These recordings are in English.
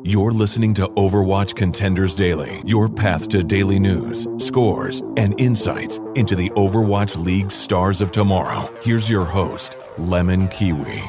You're listening to Overwatch Contenders Daily, your path to daily news, scores, and insights into the Overwatch League stars of tomorrow. Here's your host, LemonKiwi.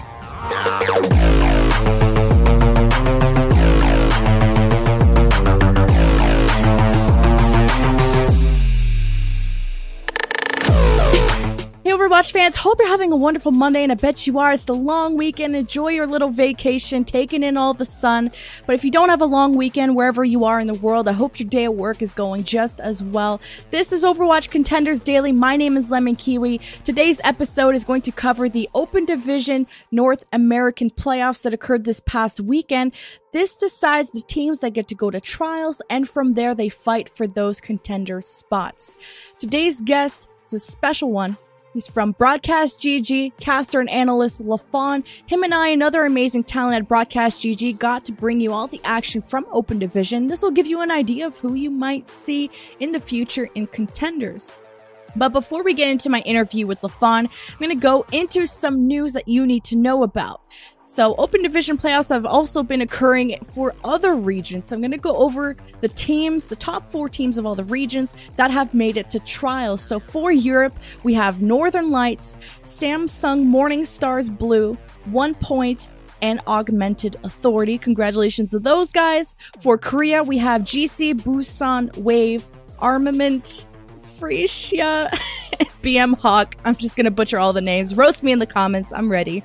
Overwatch fans, hope you're having a wonderful Monday, and I bet you are. It's the long weekend. Enjoy your little vacation, taking in all the sun. But if you don't have a long weekend wherever you are in the world, I hope your day at work is going just as well. This is Overwatch Contenders Daily. My name is LemonKiwi. Today's episode is going to cover the Open Division North American playoffs that occurred this past weekend. This decides the teams that get to go to trials, and from there they fight for those contender spots. Today's guest is a special one. He's from Broadcast GG, caster and analyst Lafon. Him and I and other amazing talent at Broadcast GG got to bring you all the action from Open Division. This will give you an idea of who you might see in the future in Contenders. But before we get into my interview with Lafon, I'm going to go into some news that you need to know about. So, Open Division playoffs have also been occurring for other regions. So I'm going to go over the teams, the top 4 teams of all the regions that have made it to trials. So for Europe, we have Northern Lights, Samsung Morning Stars Blue, 1 Point, and Augmented Authority. Congratulations to those guys. For Korea, we have GC, Busan, Wave, Armament, Frisia, BM Hawk. I'm just going to butcher all the names. Roast me in the comments. I'm ready.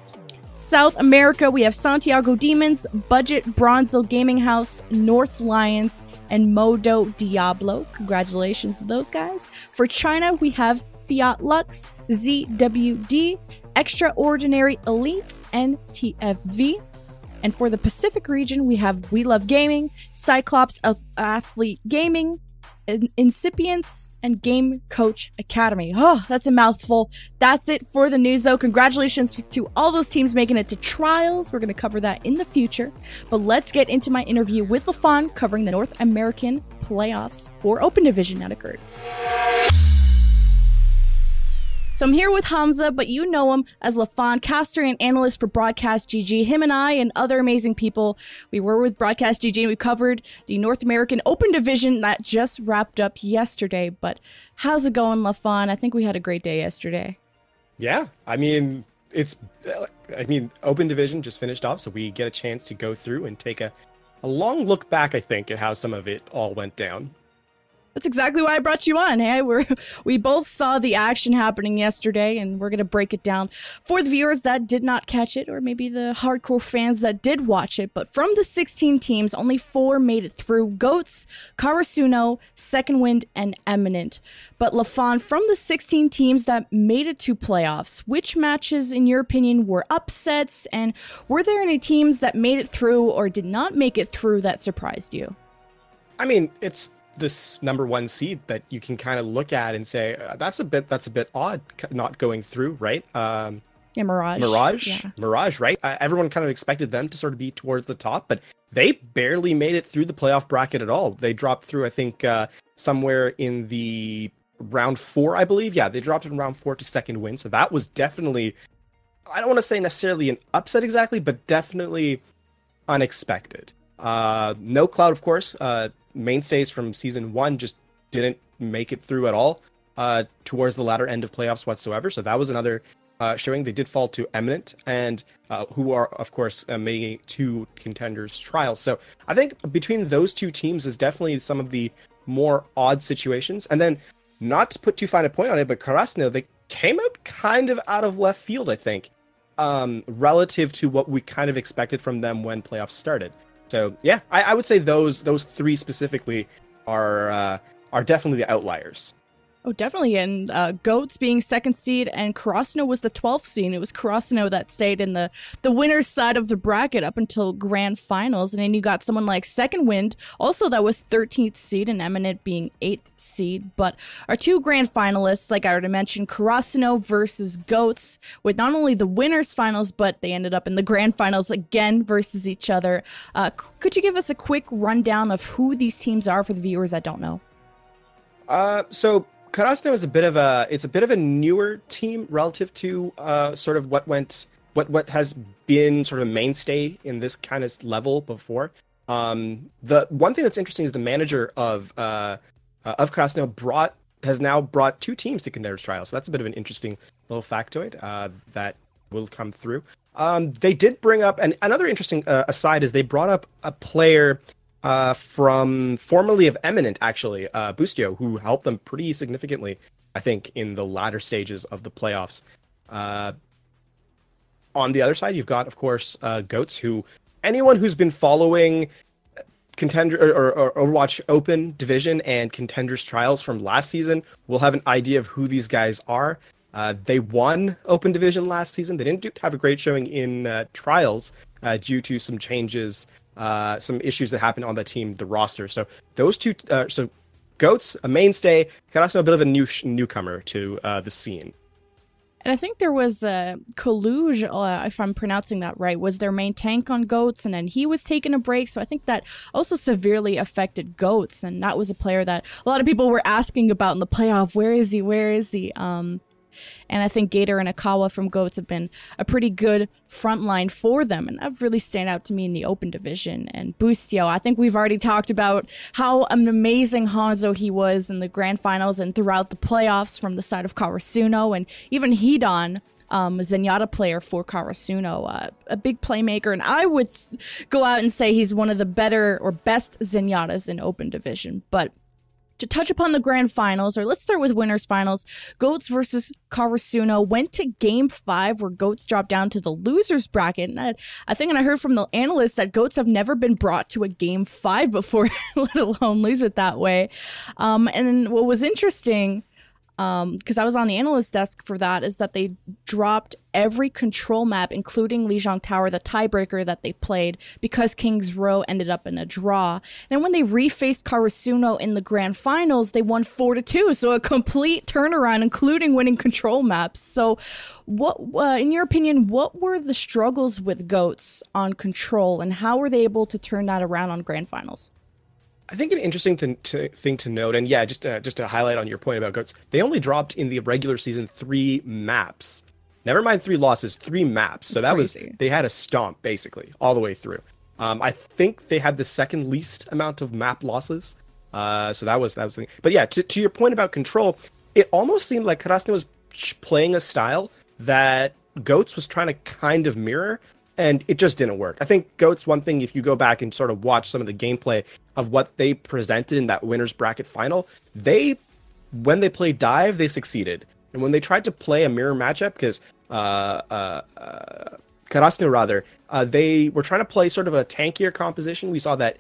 South America, we have Santiago Demons, Budget Bronzel Gaming House, North Lions, and Modo Diablo. Congratulations to those guys. For China, we have Fiat Lux, ZWD, Extraordinary Elites, and TFV. And for the Pacific region, we have We Love Gaming, Cyclops of Athlete Gaming, Incipients, and Game Coach Academy. Oh, that's a mouthful. That's it for the news, though. Congratulations to all those teams making it to trials. We're going to cover that in the future. But let's get into my interview with Lafon covering the North American playoffs for Open Division that occurred. So I'm here with Hamza, but you know him as Lafon, caster and analyst for Broadcast GG. Him and I and other amazing people, we were with Broadcast GG and we covered the North American Open Division that just wrapped up yesterday. But how's it going, Lafon? I think we had a great day yesterday. Yeah, I mean, Open Division just finished off, so we get a chance to go through and take a long look back, I think, at how some of it all went down. That's exactly why I brought you on. Hey, we both saw the action happening yesterday, and we're going to break it down for the viewers that did not catch it, or maybe the hardcore fans that did watch it. But from the 16 teams, only 4 made it through: Goats, Karasuno, Second Wind, and Eminent. But Lafon, from the 16 teams that made it to playoffs, which matches, in your opinion, were upsets? And were there any teams that made it through or did not make it through that surprised you? I mean, it's this number 1 seed that you can kind of look at and say that's a bit odd not going through, right? Yeah, Mirage, right? Everyone kind of expected them to sort of be towards the top, but they barely made it through the playoff bracket at all. They dropped through, I think, somewhere in the round 4, I believe. Yeah, they dropped in round 4 to Second Wind, so that was definitely, I don't want to say necessarily an upset exactly, but definitely unexpected. No Cloud, of course, mainstays from season 1 just didn't make it through at all towards the latter end of playoffs whatsoever. So that was another showing. They did fall to Eminent, and who are, of course, making 2 Contenders Trials. So I think between those 2 teams is definitely some of the more odd situations. And then, not to put too fine a point on it, but Karasuno, they came out kind of out of left field, I think, relative to what we kind of expected from them when playoffs started. So yeah, I would say those 3 specifically are definitely the outliers. Oh, definitely. And Goats being 2nd seed and Karasuno was the 12th seed. It was Karasuno that stayed in the winner's side of the bracket up until grand finals. And then you got someone like Second Wind, also that was 13th seed, and Eminent being 8th seed. But our 2 grand finalists, like I already mentioned, Karasuno versus Goats, with not only the winner's finals, but they ended up in the grand finals again versus each other. Could you give us a quick rundown of who these teams are for the viewers that don't know? So Karasuno is a bit of a newer team relative to sort of what has been sort of a mainstay in this kind of level before. The one thing that's interesting is the manager of Karasuno has now brought 2 teams to Contenders Trials. So that's a bit of an interesting little factoid that will come through. They did bring up, and another interesting aside is they brought up a player from formerly of Eminent, actually, Bustio, who helped them pretty significantly, I think, in the latter stages of the playoffs. On the other side, you've got, of course, Goats, who anyone who's been following Contender or Overwatch Open Division and Contenders Trials from last season will have an idea of who these guys are. They won Open Division last season. They didn't have a great showing in Trials due to some changes, some issues that happened on the team, the roster. So those two, so Goats, a mainstay, Karasuno, a bit of a newcomer to the scene. And I think there was Kaluj, if I'm pronouncing that right, was their main tank on Goats, and then he was taking a break. So I think that also severely affected Goats, and that was a player that a lot of people were asking about in the playoff. Where is he? Where is he? And I think Gator and Akawa from Goats have been a pretty good front line for them, and that really stand out to me in the Open Division. And Bustio, I think we've already talked about how an amazing Hanzo he was in the Grand Finals and throughout the playoffs from the side of Karasuno, and even Hedon, a Zenyatta player for Karasuno, a big playmaker, and I would go out and say he's one of the better or best Zenyatas in Open Division. But to touch upon the grand finals, or let's start with winners finals, Goats versus Karasuno went to game 5 where Goats dropped down to the losers bracket. And I think, and I heard from the analysts that Goats have never been brought to a game 5 before, let alone lose it that way. And what was interesting, because I was on the analyst desk for that, is that they dropped every control map, including Lijiang Tower, the tiebreaker that they played, because King's Row ended up in a draw. And when they refaced Karasuno in the grand finals, they won 4-2, so a complete turnaround, including winning control maps. So what, in your opinion, what were the struggles with Goats on control, and how were they able to turn that around on grand finals? I think an interesting thing to note, and yeah, just to highlight on your point about Goats, they only dropped in the regular season 3 maps. Never mind 3 losses, 3 maps. So that was, they had a stomp basically all the way through. I think they had the second least amount of map losses. So that was the thing. But yeah, to your point about control, it almost seemed like Karasuno was playing a style that Goats was trying to kind of mirror, and it just didn't work. I think Goats, one thing, if you go back and sort of watch some of the gameplay of what they presented in that winners bracket final, when they played dive, they succeeded. And when they tried to play a mirror matchup, because Karasuno rather, they were trying to play sort of a tankier composition. We saw that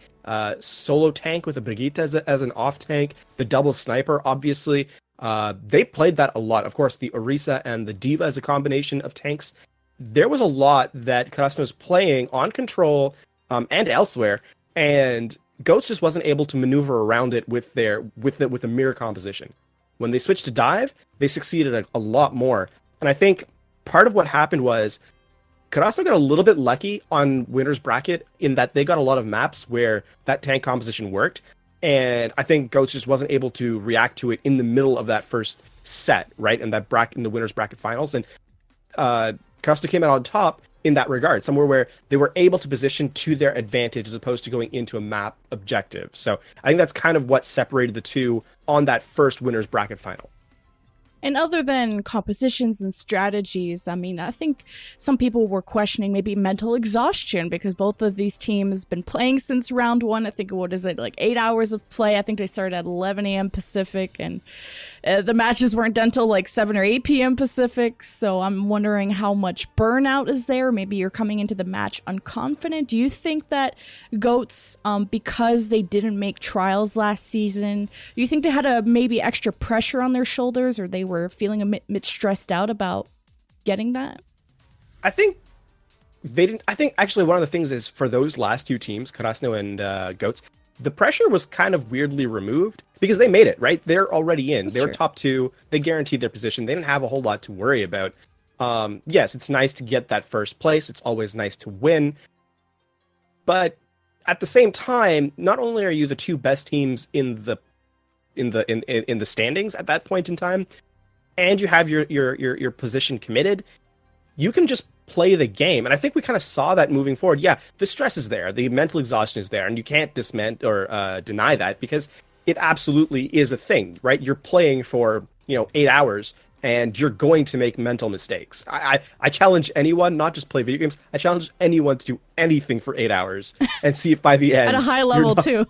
solo tank with a Brigitte as an off tank, the double sniper, obviously. They played that a lot. Of course, the Orisa and the Diva as a combination of tanks. There was a lot that Karasuno was playing on control and elsewhere, and Goats just wasn't able to maneuver around it with a mirror composition. When they switched to dive, they succeeded a lot more. And I think part of what happened was Karasuno got a little bit lucky on winner's bracket in that they got a lot of maps where that tank composition worked. And I think Goats just wasn't able to react to it in the middle of that first set, right? In that bracket, in the winner's bracket finals. And Karasuno came out on top in that regard, somewhere where they were able to position to their advantage as opposed to going into a map objective. So I think that's kind of what separated the two on that first winner's bracket final. And other than compositions and strategies, I mean, I think some people were questioning maybe mental exhaustion because both of these teams been playing since round 1. I think, what is it, like 8 hours of play? I think they started at 11 a.m. Pacific, and the matches weren't done till like 7 or 8 p.m. Pacific. So I'm wondering how much burnout is there. Maybe you're coming into the match unconfident. Do you think that Goats, because they didn't make trials last season, do you think they had a maybe extra pressure on their shoulders, or they were feeling a bit stressed out about getting that? I think they didn't. I think actually one of the things is for those last 2 teams, Karasuno and Goats, the pressure was kind of weirdly removed because they made it, right? They're already in. They were top 2. They guaranteed their position. They didn't have a whole lot to worry about. Yes, it's nice to get that first place. It's always nice to win. But at the same time, not only are you the 2 best teams in the standings at that point in time, and you have your position committed, you can just play the game. And I think we kind of saw that moving forward. Yeah, the stress is there, the mental exhaustion is there, and you can't deny that, because it absolutely is a thing, right? You're playing for 8 hours, and you're going to make mental mistakes. I challenge anyone, not just play video games, I challenge anyone to do anything for 8 hours and see if by the end... At a high level, too.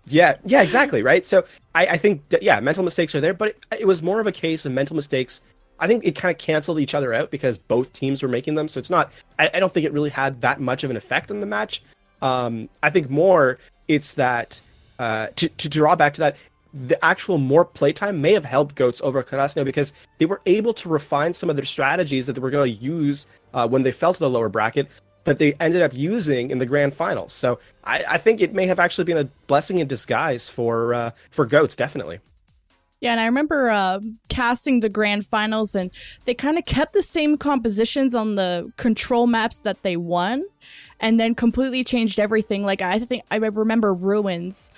Yeah, exactly, right? So I think, mental mistakes are there, but it was more of a case of mental mistakes. I think it kind of canceled each other out because both teams were making them, so it's not... I don't think it really had that much of an effect on the match. I think more it's that, to draw back to that, the actual more playtime may have helped GOATS over Karasuno, because they were able to refine some of their strategies that they were going to use when they fell to the lower bracket, that they ended up using in the grand finals. So I think it may have actually been a blessing in disguise for GOATS, definitely. Yeah, and I remember casting the grand finals, and they kind of kept the same compositions on the control maps that they won, and then completely changed everything. Like, I think I remember Ruins.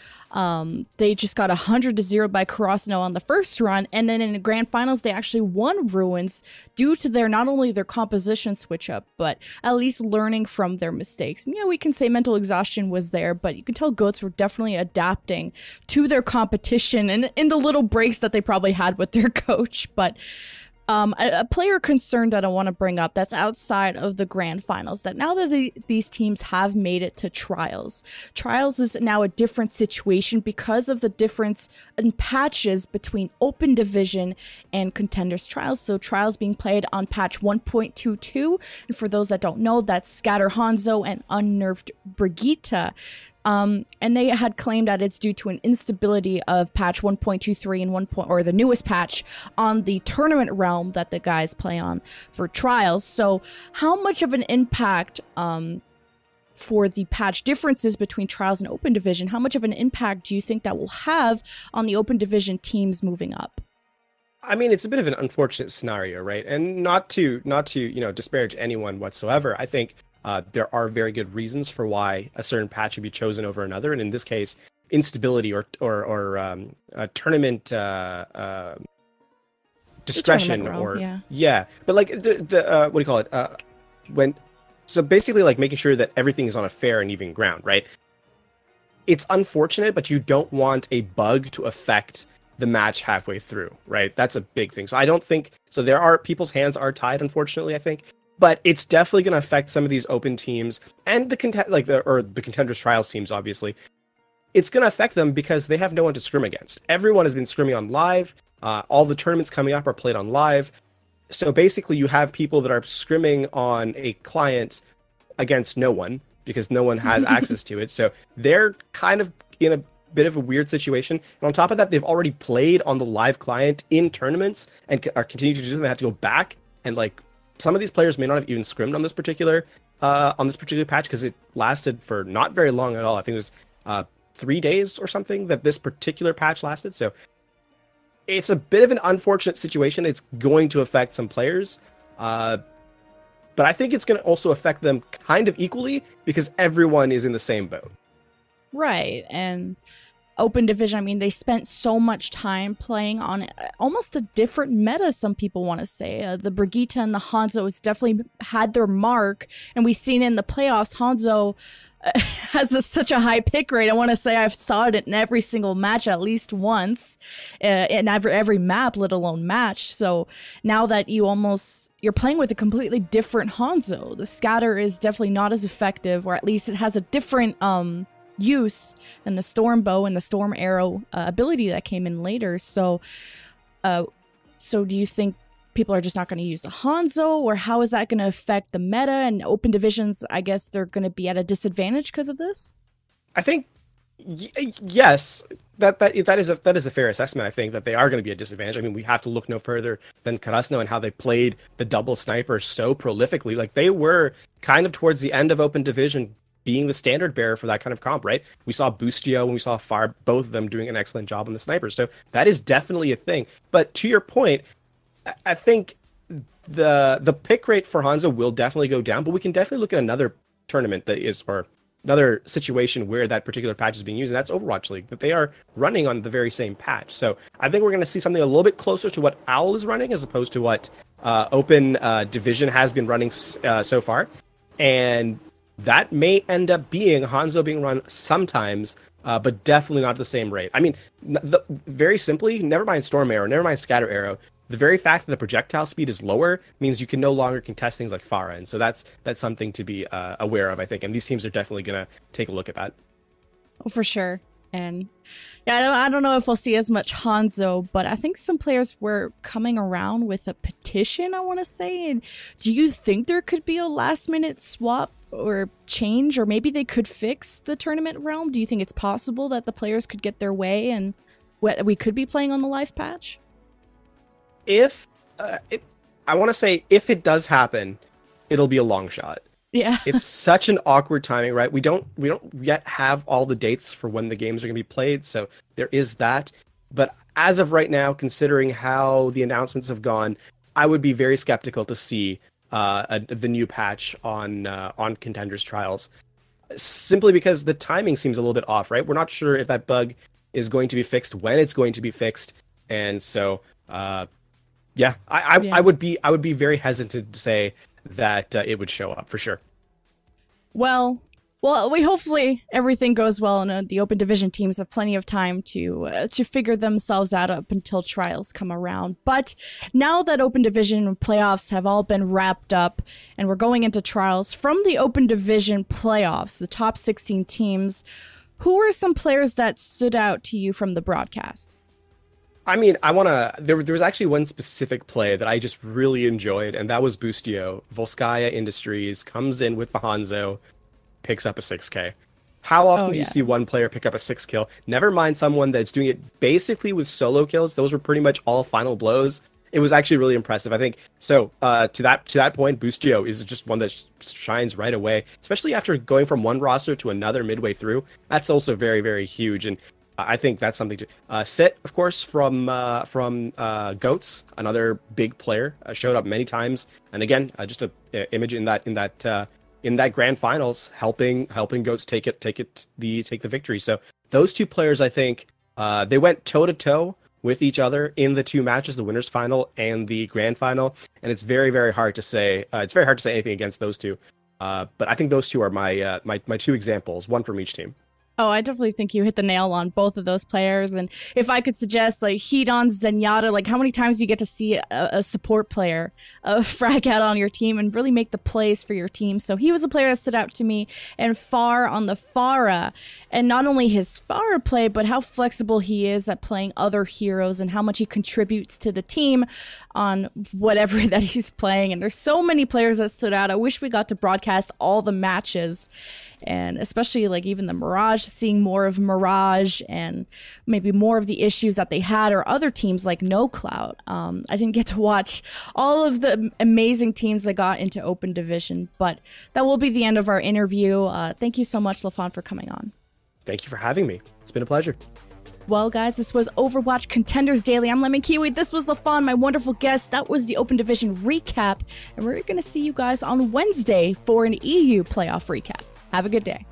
They just got 100-0 by Karasuno on the first run, and then in the grand finals they actually won Ruins due to their not only their composition switch up, but at least learning from their mistakes. And we can say mental exhaustion was there, but you can tell GOATS were definitely adapting to their competition and in the little breaks that they probably had with their coach. But a player concern that I want to bring up that's outside of the grand finals, that now that these teams have made it to Trials is now a different situation because of the difference in patches between Open Division and Contenders Trials. So Trials being played on patch 1.22, and for those that don't know, that's Scatter Hanzo and Unnerved Brigitte. And they had claimed that it's due to an instability of patch 1.23 and or the newest patch on the tournament realm that the guys play on for Trials. So how much of an impact for the patch differences between Trials and Open Division, how much of an impact do you think that will have on the Open Division teams moving up? I mean, it's a bit of an unfortunate scenario, right? And not to disparage anyone whatsoever. I think there are very good reasons for why a certain patch would be chosen over another, and in this case, instability or tournament discretion, but like the what do you call it? So basically, like making sure that everything is on a fair and even ground, right? It's unfortunate, but you don't want a bug to affect the match halfway through, right? That's a big thing. So I don't think so. There are people's hands are tied, unfortunately, I think. But it's definitely going to affect some of these open teams and the Contenders Trials teams, obviously. It's going to affect them because they have no one to scrim against. Everyone has been scrimming on live. All the tournaments coming up are played on live. So basically you have people that are scrimming on a client against no one because no one has access to it. So they're kind of in a bit of a weird situation. And on top of that, they've already played on the live client in tournaments and are continuing to do them. They have to go back and some of these players may not have even scrimmed on this particular patch because it lasted for not very long at all. I think it was 3 days or something that this particular patch lasted. So it's a bit of an unfortunate situation. It's going to affect some players, but I think it's going to also affect them kind of equally because everyone is in the same boat. Right, and Open Division, I mean, they spent so much time playing on almost a different meta, some people want to say. The Brigitte and the Hanzo has definitely had their mark, and we've seen in the playoffs, Hanzo has such a high pick rate. I want to say I've saw it in every single match at least once, in every map, let alone match. So now that you're playing with a completely different Hanzo, the scatter is definitely not as effective, or at least it has a different use than the storm bow and the storm arrow ability that came in later. So do you think people are just not going to use the Hanzo, or how is that going to affect the meta and Open Divisions? I guess they're going to be at a disadvantage because of this. I think yes, that is a fair assessment. I think that they are going to be a disadvantage. I mean, we have to look no further than Karasuno and how they played the double sniper so prolifically. Like, they were kind of towards the end of Open Division being the standard bearer for that kind of comp, right? We saw Boostio and we saw Fire, both of them doing an excellent job on the snipers. So that is definitely a thing. But to your point, I think the pick rate for Hanzo will definitely go down, but we can definitely look at another tournament or another situation where that particular patch is being used, and that's Overwatch League, that they are running on the very same patch. So I think we're going to see something a little bit closer to what Owl is running as opposed to what open division has been running so far, and that may end up being Hanzo being run sometimes, but definitely not at the same rate. I mean, very simply, never mind Storm Arrow, never mind Scatter Arrow. The very fact that the projectile speed is lower means you can no longer contest things like Pharah, and so that's something to be aware of, I think. And these teams are definitely going to take a look at that. Oh, for sure. And yeah, I don't know if we'll see as much Hanzo, but I think some players were coming around with a petition, I want to say. And do you think there could be a last-minute swap or change, or maybe they could fix the tournament realm? Do you think it's possible that the players could get their way and we could be playing on the live patch? I want to say if it does happen, it'll be a long shot. Yeah. It's such an awkward timing, right? We don't yet have all the dates for when the games are going to be played, so there is that. But as of right now, considering how the announcements have gone, I would be very skeptical to see the new patch on Contenders Trials, simply because the timing seems a little bit off, right? We're not sure if that bug is going to be fixed, when it's going to be fixed, and so I would be very hesitant to say that it would show up for sure. Well, we hopefully everything goes well, and the open division teams have plenty of time to figure themselves out up until trials come around. But now that open division playoffs have all been wrapped up, and we're going into trials from the open division playoffs, the top 16 teams, who were some players that stood out to you from the broadcast? I mean, there was actually one specific play that I just really enjoyed, and that was Boostio. Volskaya Industries comes in with the Hanzo, picks up a 6k. How often do you see one player pick up a 6 kill? Never mind someone that's doing it basically with solo kills. Those were pretty much all final blows. It was actually really impressive, I think. So to that point, Boostio is just one that shines right away, especially after going from one roster to another midway through. That's also very, very huge, and I think that's something to Sit, of course, from Goats, another big player, showed up many times, and again, just a image in that grand finals, helping Goats take the victory. So those two players, I think, they went toe to toe with each other in the two matches, the winners final and the grand final, and it's very, very hard to say. It's very hard to say anything against those two, but I think those two are my two examples, one from each team. Oh, I definitely think you hit the nail on both of those players. And if I could suggest, like, Hedon, Zenyatta, like, how many times do you get to see a support player frag out on your team and really make the plays for your team? So he was a player that stood out to me, and Far on the Pharah. And not only his Pharah play, but how flexible he is at playing other heroes and how much he contributes to the team on whatever that he's playing. And there's so many players that stood out. I wish we got to broadcast all the matches, and especially like even the Mirage, seeing more of Mirage and maybe more of the issues that they had, or other teams like No Cloud. I didn't get to watch all of the amazing teams that got into open division, but that will be the end of our interview. Thank you so much, Lafon, for coming on. Thank you for having me. It's been a pleasure. Well, guys, this was Overwatch Contenders Daily. I'm LemonKiwi. This was Lafon, my wonderful guest. That was the Open Division recap. And we're going to see you guys on Wednesday for an EU playoff recap. Have a good day.